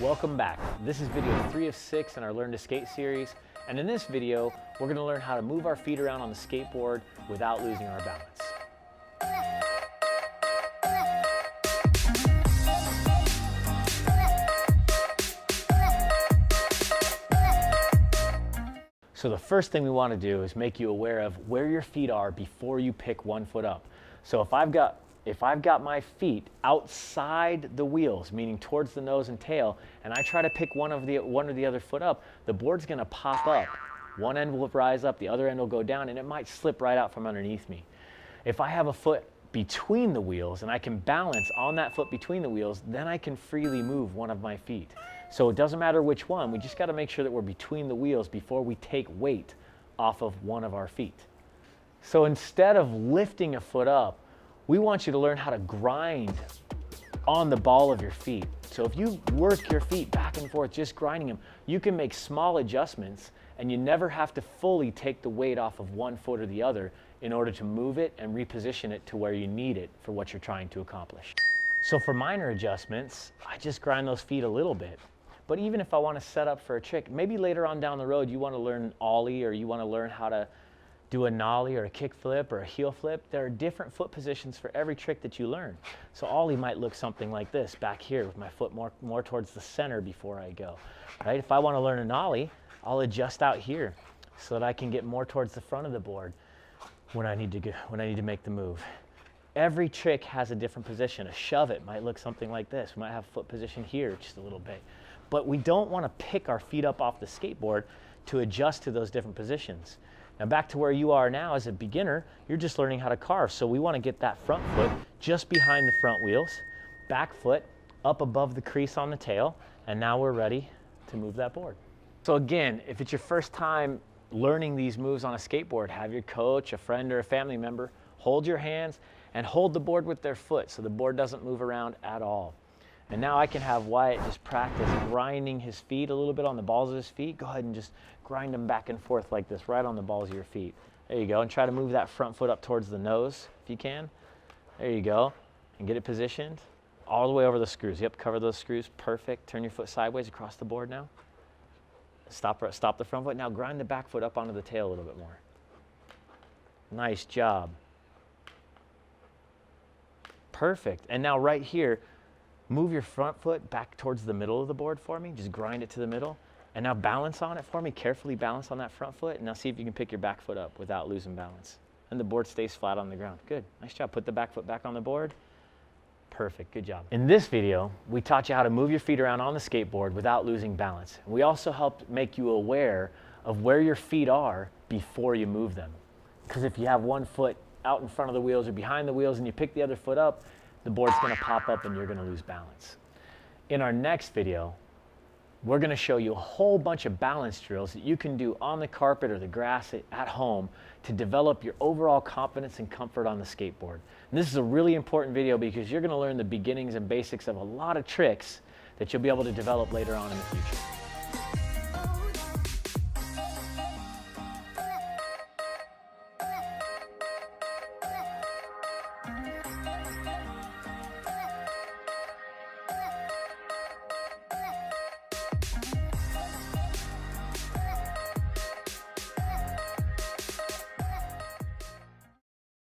Welcome back. This is video 3 of 6 in our Learn to Skate series, and in this video we're going to learn how to move our feet around on the skateboard without losing our balance. So the first thing we want to do is make you aware of where your feet are before you pick one foot up. So if I've got my feet outside the wheels, meaning towards the nose and tail, and I try to pick one or the other foot up, the board's going to pop up. One end will rise up, the other end will go down, and it might slip right out from underneath me. If I have a foot between the wheels and I can balance on that foot between the wheels, then I can freely move one of my feet. So it doesn't matter which one, we just got to make sure that we're between the wheels before we take weight off of one of our feet. So instead of lifting a foot up, we want you to learn how to grind on the ball of your feet. So if you work your feet back and forth, just grinding them, you can make small adjustments and you never have to fully take the weight off of one foot or the other in order to move it and reposition it to where you need it for what you're trying to accomplish. So for minor adjustments, I just grind those feet a little bit. But even if I want to set up for a trick, maybe later on down the road you want to learn ollie, or you want to learn how to do a nollie or a kick flip or a heel flip, there are different foot positions for every trick that you learn. So ollie might look something like this, back here with my foot more towards the center before I go. Right? If I want to learn a nollie, I'll adjust out here so that I can get more towards the front of the board when I need to make the move. Every trick has a different position. A shove it might look something like this. We might have foot position here just a little bit. But we don't want to pick our feet up off the skateboard to adjust to those different positions. Now back to where you are now as a beginner, you're just learning how to carve. So we want to get that front foot just behind the front wheels, back foot up above the crease on the tail, and now we're ready to move that board. So again, if it's your first time learning these moves on a skateboard, have your coach, a friend, or a family member hold your hands and hold the board with their foot so the board doesn't move around at all. And now I can have Wyatt just practice grinding his feet a little bit on the balls of his feet. Go ahead and just grind them back and forth like this, right on the balls of your feet. There you go. And try to move that front foot up towards the nose if you can. There you go. And get it positioned all the way over the screws. Yep, cover those screws. Perfect. Turn your foot sideways across the board now. Stop the front foot. Now grind the back foot up onto the tail a little bit more. Nice job. Perfect. And now right here, move your front foot back towards the middle of the board for me. Just grind it to the middle. And now balance on it for me. Carefully balance on that front foot. And now see if you can pick your back foot up without losing balance. And the board stays flat on the ground. Good. Nice job. Put the back foot back on the board. Perfect. Good job. In this video, we taught you how to move your feet around on the skateboard without losing balance. We also helped make you aware of where your feet are before you move them. Because if you have one foot out in front of the wheels or behind the wheels and you pick the other foot up, the board's going to pop up and you're going to lose balance. In our next video, we're going to show you a whole bunch of balance drills that you can do on the carpet or the grass at home to develop your overall confidence and comfort on the skateboard. And this is a really important video because you're going to learn the beginnings and basics of a lot of tricks that you'll be able to develop later on in the future.